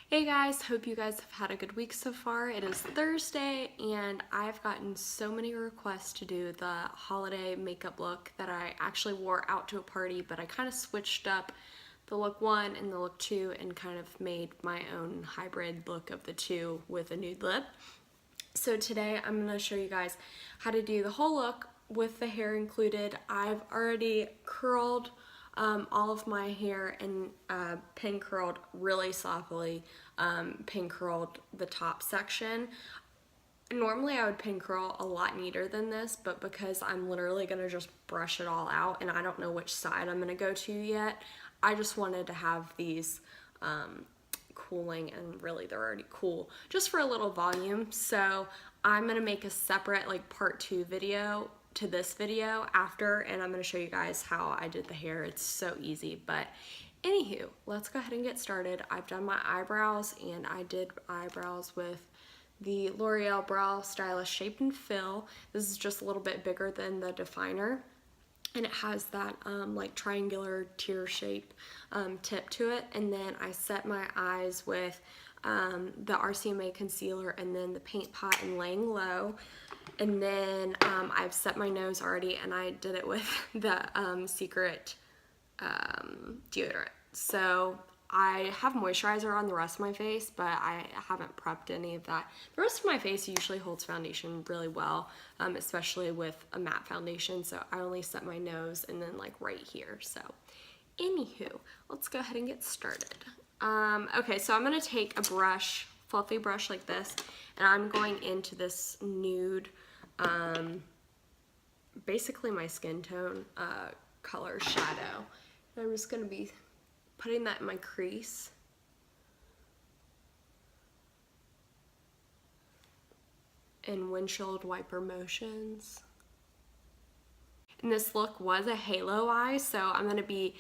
Hey guys, hope you guys have had a good week so far. It is Thursday and I've gotten so many requests to do the holiday makeup look that I actually wore out to a party, but I kind of switched up the look 1 and the look 2 and kind of made my own hybrid look of the two with a nude lip. So today I'm going to show you guys how to do the whole look with the hair included. I've already curled all of my hair and pin curled really softly, pin curled the top section. Normally I would pin curl a lot neater than this, but because I'm literally going to just brush it all out and I don't know which side I'm going to go to yet, I just wanted to have these cooling, and really they're already cool, just for a little volume. So I'm going to make a separate like part 2 video to this video after, and I'm going to show you guys how I did the hair. It's so easy. But anywho, let's go ahead and get started. I've done my eyebrows, and I did eyebrows with the L'Oreal Brow Stylist Shape and Fill. This is just a little bit bigger than the definer, and it has that like triangular tear shape tip to it. And then I set my eyes with the RCMA concealer and then the Paint Pot Layin Low. And then I've set my nose already, and I did it with the Secret deodorant. So I have moisturizer on the rest of my face, but I haven't prepped any of that. The rest of my face usually holds foundation really well, especially with a matte foundation. So I only set my nose and then like right here. So anywho, let's go ahead and get started. Okay, so I'm gonna take a brush, fluffy brush like this, and I'm going into this nude, basically my skin tone color shadow. And I'm just gonna be putting that in my crease. In windshield wiper motions. And this look was a halo eye, so I'm gonna be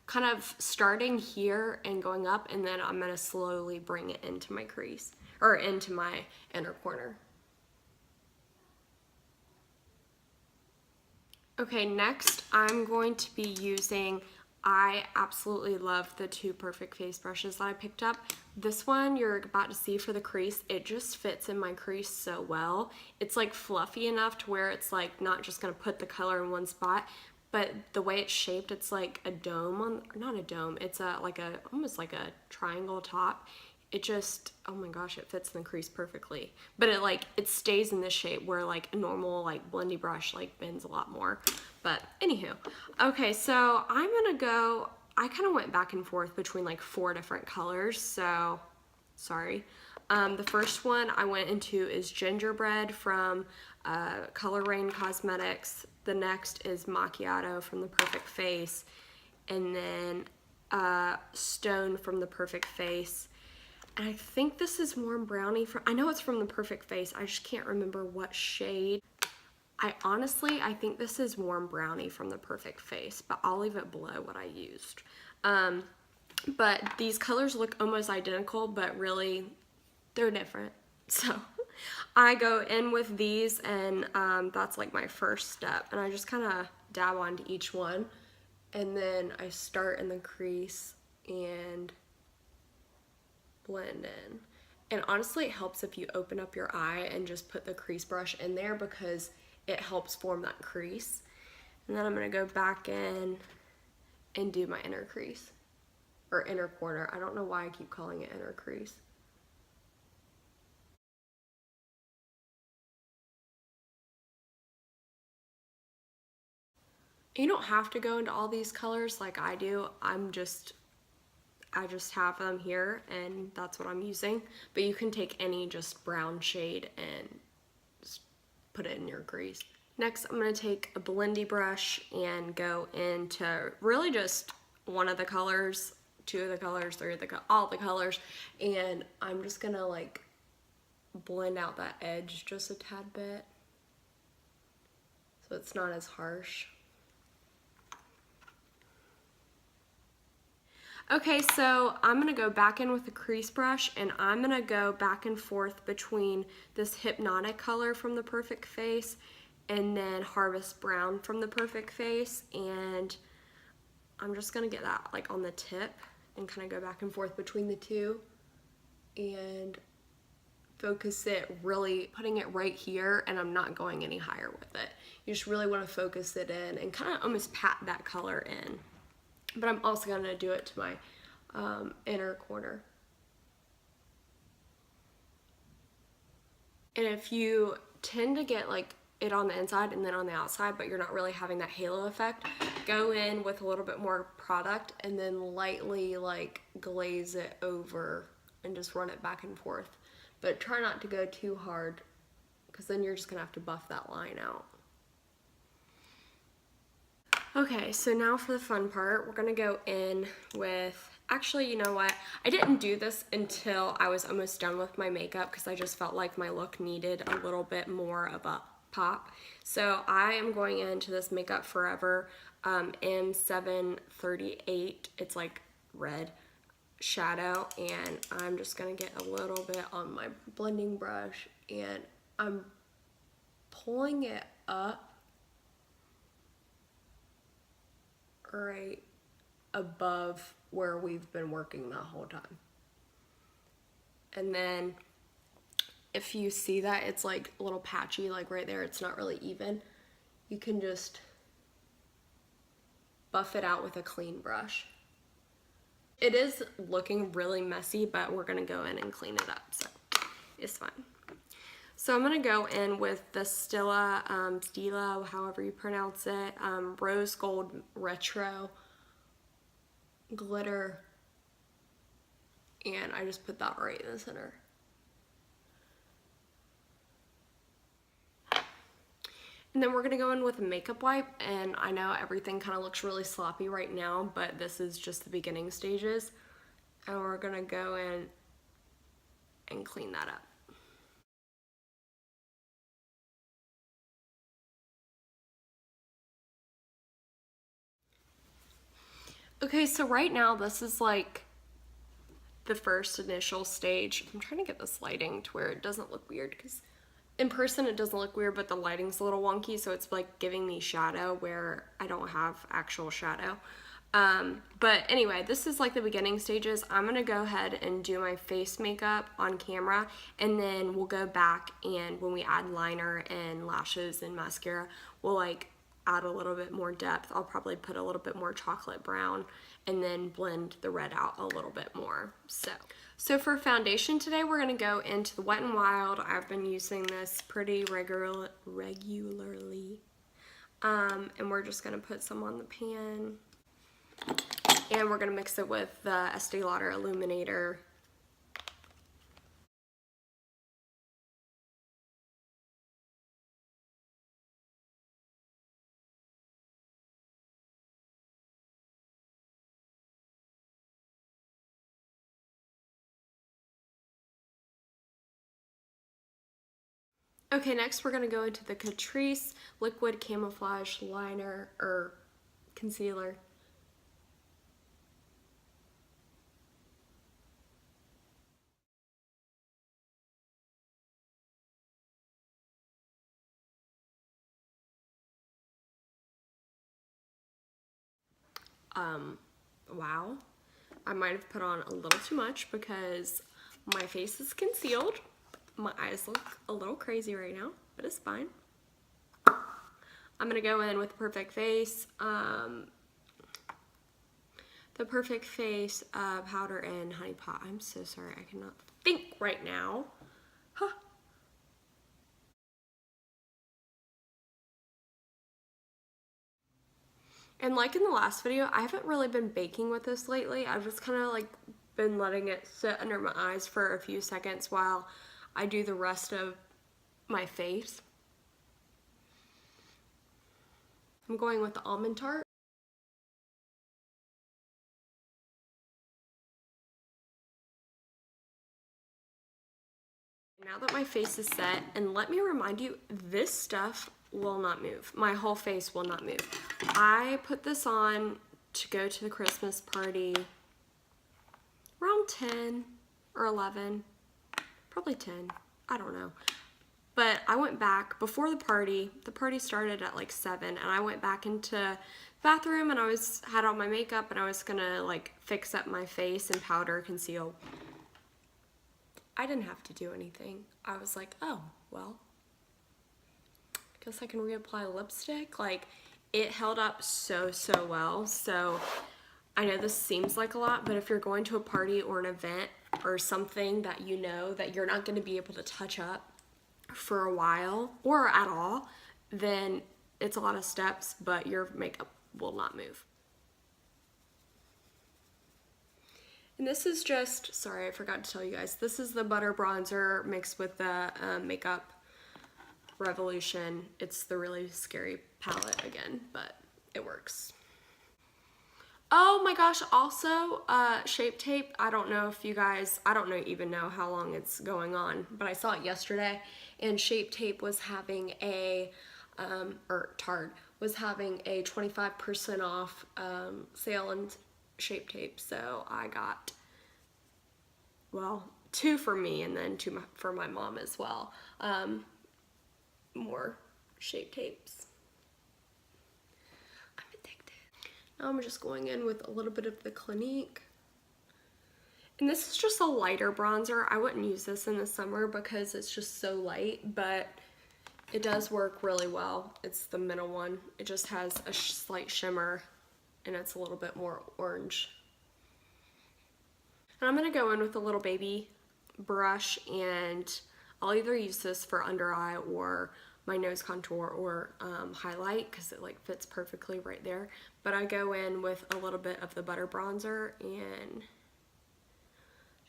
kind of starting here and going up, and then I'm gonna slowly bring it into my crease, or into my inner corner. Okay, next I'm going to be using, I absolutely love the two Perfect Face brushes that I picked up. This one you're about to see for the crease, it just fits in my crease so well. It's like fluffy enough to where it's like not just gonna put the color in one spot, but the way it's shaped, it's like a dome on, not a dome, it's a like a almost like a triangle top. It just, oh my gosh, it fits in the crease perfectly. But it stays in this shape where like a normal like blendy brush like bends a lot more. But anywho, okay, so I'm gonna go, I kind of went back and forth between like 4 different colors, so sorry. The first one I went into is Gingerbread from Color Raine Cosmetics. The next is Macchiato from the Perfect Face, and then Stone from the Perfect Face. And I think this is Warm Brownie from, I know it's from the Perfect Face, I just can't remember what shade. I think this is Warm Brownie from the Perfect Face, but I'll leave it below what I used. But these colors look almost identical, but really they're different. So I go in with these, and that's like my first step. And I just kind of dab onto each one, and then I start in the crease and blend in. And honestly, it helps if you open up your eye and just put the crease brush in there, because it helps form that crease. And then I'm gonna go back in and do my inner crease, or inner corner. I don't know why I keep calling it inner crease. You don't have to go into all these colors like I do. I just have them here, and that's what I'm using. But you can take any just brown shade and just put it in your crease. Next, I'm gonna take a blendy brush and go into really just one of the colors, 2 of the colors, 3 of the all the colors, and I'm just gonna like blend out that edge just a tad bit so it's not as harsh. Okay, so I'm gonna go back in with the crease brush, and I'm gonna go back and forth between this Hypnotik color from the Perfect Face and then Harvest Brown from the Perfect Face, and I'm just gonna get that like on the tip and kind of go back and forth between the two. and focus it, really putting it right here, and I'm not going any higher with it. You just really want to focus it in and kind of almost pat that color in. But I'm also going to do it to my inner corner. And if you tend to get like it on the inside and then on the outside, but you're not really having that halo effect, go in with a little bit more product and then lightly like glaze it over and just run it back and forth. But try not to go too hard, because then you're just gonna have to buff that line out. Okay, so now for the fun part, we're gonna go in with, actually, you know what? I didn't do this until I was almost done with my makeup because I just felt like my look needed a little bit more of a pop. So I am going into this Makeup Forever M738. It's like red shadow, and I'm just gonna get a little bit on my blending brush, and I'm pulling it up right above where we've been working the whole time. And then if you see that it's like a little patchy, like right there, it's not really even, you can just buff it out with a clean brush. It is looking really messy, but we're gonna go in and clean it up, so it's fine. So I'm gonna go in with the Stila, however you pronounce it, Rose Gold Retro Glitter, and I just put that right in the center. And then we're gonna go in with a makeup wipe, and I know everything kind of looks really sloppy right now, but this is just the beginning stages. And we're gonna go in and clean that up. Okay, so right now this is like the first initial stage. I'm trying to get this lighting to where it doesn't look weird, because in person it doesn't look weird, but the lighting's a little wonky, so it's like giving me shadow where I don't have actual shadow. But anyway, this is like the beginning stages. I'm gonna go ahead and do my face makeup on camera, and then we'll go back, and when we add liner and lashes and mascara, we'll like add a little bit more depth. I'll probably put a little bit more chocolate brown and then blend the red out a little bit more. So for foundation today, we're gonna go into the Wet n Wild. I've been using this pretty regularly. And we're just gonna put some on the pan. And we're gonna mix it with the Estee Lauder Illuminator. Okay, next we're gonna go into the Catrice Liquid Camouflage Liner, or Concealer. Wow. I might have put on a little too much because my face is concealed. My eyes look a little crazy right now, but it's fine. I'm gonna go in with Perfect Face, the Perfect Face powder and Honey Pot. I'm so sorry, I cannot think right now. Huh. And like in the last video, I haven't really been baking with this lately. I've just kind of like been letting it sit under my eyes for a few seconds while I do the rest of my face. I'm going with the Almond Tarte. Now that my face is set, and let me remind you, this stuff will not move. My whole face will not move. I put this on to go to the Christmas party around 10 or 11, probably 10, I don't know. But I went back before the party started at like 7, and I went back into the bathroom and had on my makeup, and I was gonna like fix up my face and powder conceal. I didn't have to do anything. I was like, oh, well, guess I can reapply lipstick. Like, it held up so well. So I know this seems like a lot, but if you're going to a party or an event or something that you know that you're not going to be able to touch up for a while or at all, then it's a lot of steps, but your makeup will not move. And this is just, sorry, I forgot to tell you guys, this is the Butter Bronzer mixed with the Makeup Revolution. It's the really scary palette again, but it works. Oh my gosh, also Shape Tape. I don't know if you guys, I don't even know how long it's going on, but I saw it yesterday, and Shape Tape was having a, or Tarte was having a 25% off sale on Shape Tape, so I got, well, 2 for me and then 2 for my mom as well. More Shape Tapes. I'm addicted. Now I'm just going in with a little bit of the Clinique. And this is just a lighter bronzer. I wouldn't use this in the summer because it's just so light, but it does work really well. It's the middle one. It just has a slight shimmer and it's a little bit more orange. And I'm gonna go in with a little baby brush, and I'll either use this for under eye or my nose contour or highlight, because it like fits perfectly right there. But I go in with a little bit of the Butter Bronzer and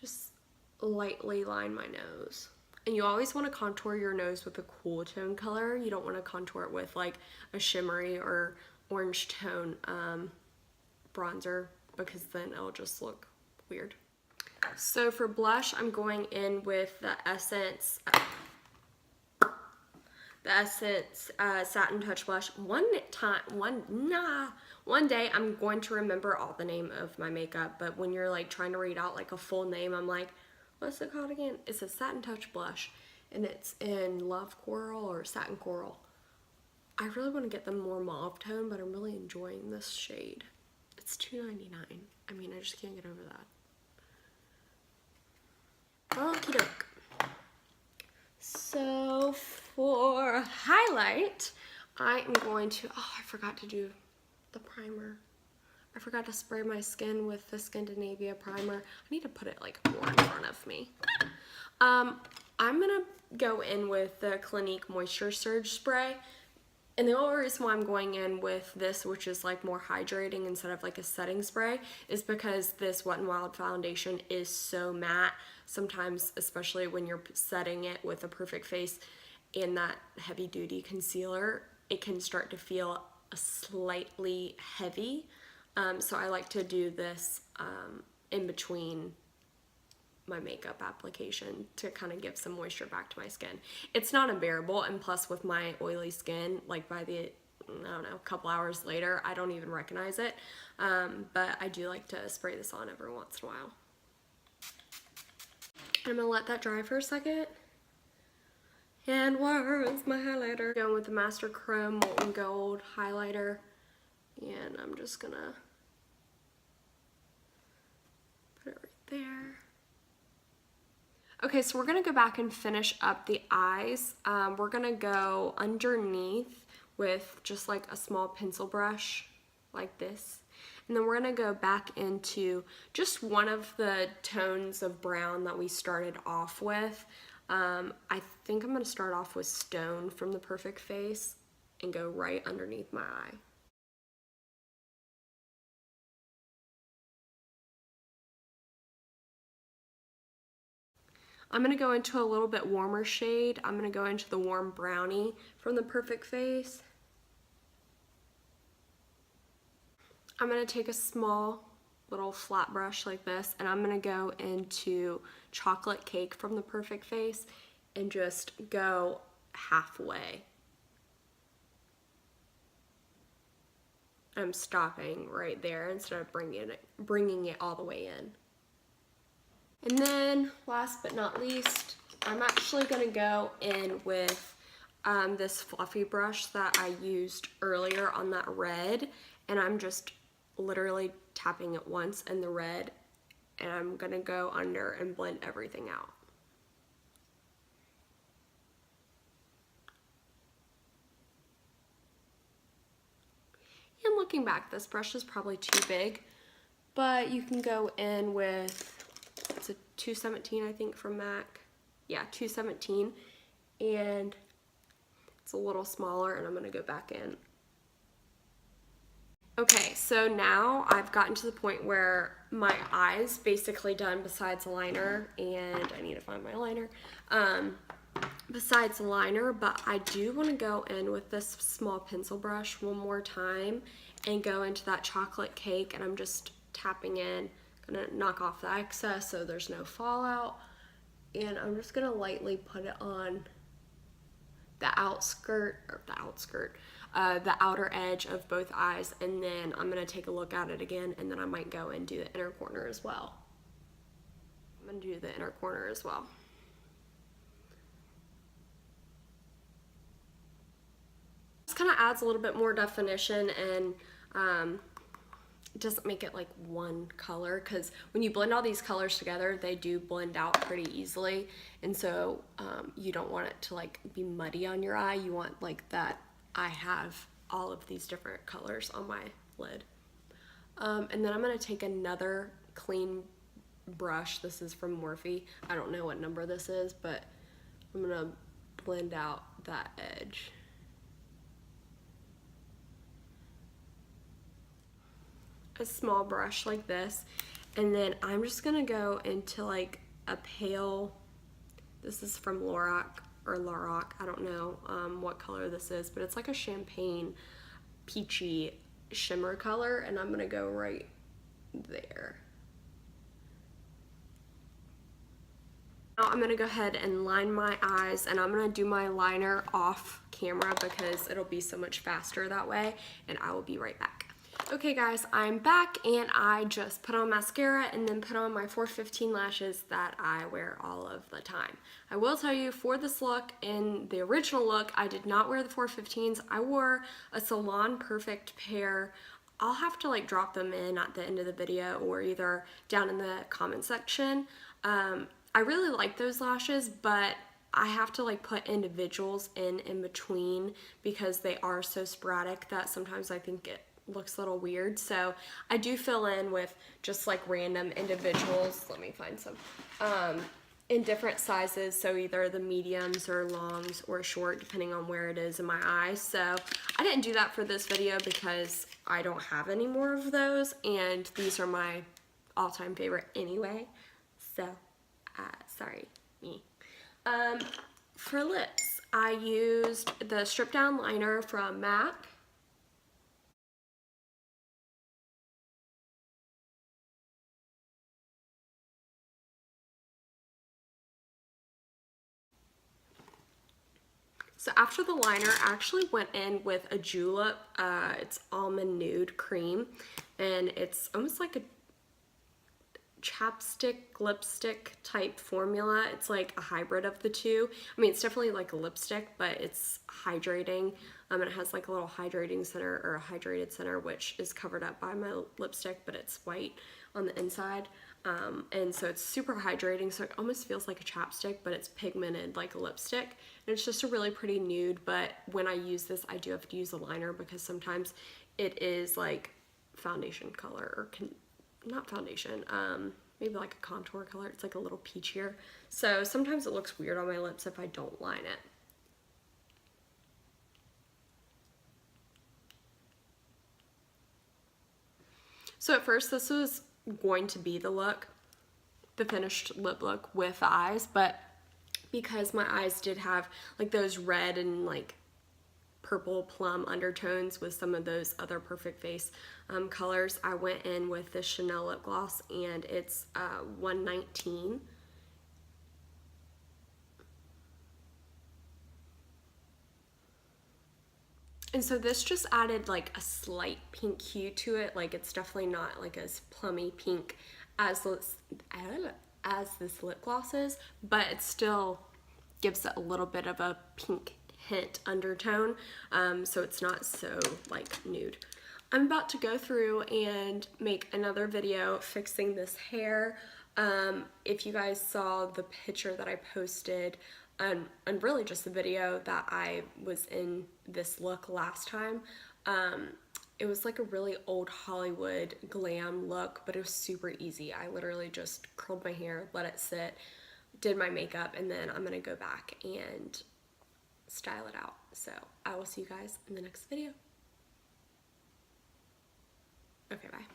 just lightly line my nose. And you always want to contour your nose with a cool tone color. You don't want to contour it with like a shimmery or orange tone bronzer, because then it'll just look weird. So for blush, I'm going in with the Essence Satin Touch Blush. One day I'm going to remember all the name of my makeup, but when you're like trying to read out like a full name, I'm like, what's it called again? It's a Satin Touch Blush, and it's in Love Coral or Satin Coral. I really want to get the more mauve tone, but I'm really enjoying this shade. It's $2.99. I mean, I just can't get over that. Okie doke. So for highlight, I am going to, oh, I forgot to do the primer. I forgot to spray my skin with the Scandinavia primer. I need to put it like more in front of me. I'm gonna go in with the Clinique Moisture Surge Spray. And the only reason why I'm going in with this, which is like more hydrating instead of like a setting spray, is because this Wet n Wild foundation is so matte. Sometimes, especially when you're setting it with a perfect face and that heavy duty concealer, it can start to feel slightly heavy. So I like to do this in between my makeup application to kind of give some moisture back to my skin. It's not unbearable, and plus with my oily skin, like by the, I don't know, a couple hours later, I don't even recognize it. But I do like to spray this on every once in a while. I'm gonna let that dry for a second. And where is my highlighter? Going with the Master Creme Molten Gold highlighter, and I'm just gonna put it right there. Okay, so we're gonna go back and finish up the eyes. We're gonna go underneath with just like a small pencil brush like this. And then we're gonna go back into just one of the tones of brown that we started off with. I think I'm gonna start off with Stone from the Perfect Face and go right underneath my eye. I'm going to go into a little bit warmer shade. I'm going to go into the warm Brownie from the Perfect Face. I'm going to take a small little flat brush like this, and I'm going to go into Chocolate Cake from the Perfect Face and just go halfway. I'm stopping right there instead of bringing it all the way in. And then, last but not least, I'm actually going to go in with this fluffy brush that I used earlier on that red, and I'm just literally tapping it once in the red, and I'm going to go under and blend everything out. And looking back, this brush is probably too big, but you can go in with, it's a 217 I think from MAC. Yeah, 217, and it's a little smaller, and I'm gonna go back in. Okay, so now I've gotten to the point where my eye's basically done besides the liner, and I need to find my liner. Besides the liner, but I do want to go in with this small pencil brush one more time and go into that chocolate cake, and I'm just tapping in, gonna knock off the excess so there's no fallout, and I'm just gonna lightly put it on the the outer edge of both eyes, and then I'm gonna take a look at it again, and then I might go and do the inner corner as well. I'm gonna do the inner corner as well. This kind of adds a little bit more definition, and it doesn't make it like one color, because when you blend all these colors together, they do blend out pretty easily, and so you don't want it to like be muddy on your eye. You want like that I have all of these different colors on my lid. And then I'm going to take another clean brush. This is from Morphe. I don't know what number this is, but I'm going to blend out that edge. A small brush like this, and then I'm just gonna go into like a pale, this is from Lorac, I don't know what color this is, but it's like a champagne peachy shimmer color, and I'm gonna go right there. Now I'm gonna go ahead and line my eyes, and I'm gonna do my liner off camera because it'll be so much faster that way, and I will be right back. Okay guys, I'm back, and I just put on mascara and then put on my 415 lashes that I wear all of the time. I will tell you, for this look, in the original look, I did not wear the 415s. I wore a Salon Perfect pair. I'll have to like drop them in at the end of the video or either down in the comment section. I really like those lashes, but I have to like put individuals in between because they are so sporadic that sometimes I think it looks a little weird. So I do fill in with just like random individuals. Let me find some in different sizes, so either the mediums or longs or short, depending on where it is in my eye. So I didn't do that for this video because I don't have any more of those, and these are my all-time favorite anyway. So sorry, me. For lips, I used the Stripdown liner from MAC. So after the liner, I actually went in with a Julep, it's Almond Nude cream, and it's almost like a chapstick, lipstick type formula. It's like a hybrid of the two. I mean, it's definitely like a lipstick, but it's hydrating. And it has like a little hydrating center, or a hydrated center, which is covered up by my lipstick, but it's white on the inside. And so it's super hydrating, so it almost feels like a chapstick, but it's pigmented like a lipstick. And it's just a really pretty nude, but when I use this, I do have to use a liner because sometimes it is like foundation color, or not foundation, maybe like a contour color. It's like a little peachier. So sometimes it looks weird on my lips if I don't line it. So at first this was going to be the look, the finished lip look with the eyes, but because my eyes did have like those red and like purple plum undertones with some of those other Perfect Face colors, I went in with the Chanel lip gloss, and it's 119. And so this just added like a slight pink hue to it. Like it's definitely not like as plummy pink as this lip gloss is, but it still gives it a little bit of a pink hint undertone, so it's not so like nude. I'm about to go through and make another video fixing this hair. If you guys saw the picture that I posted, and really just the video that I was in this look last time, it was like a really old Hollywood glam look, but it was super easy. I literally just curled my hair, let it sit, did my makeup, and then I'm gonna go back and style it out. So I will see you guys in the next video. Okay, bye.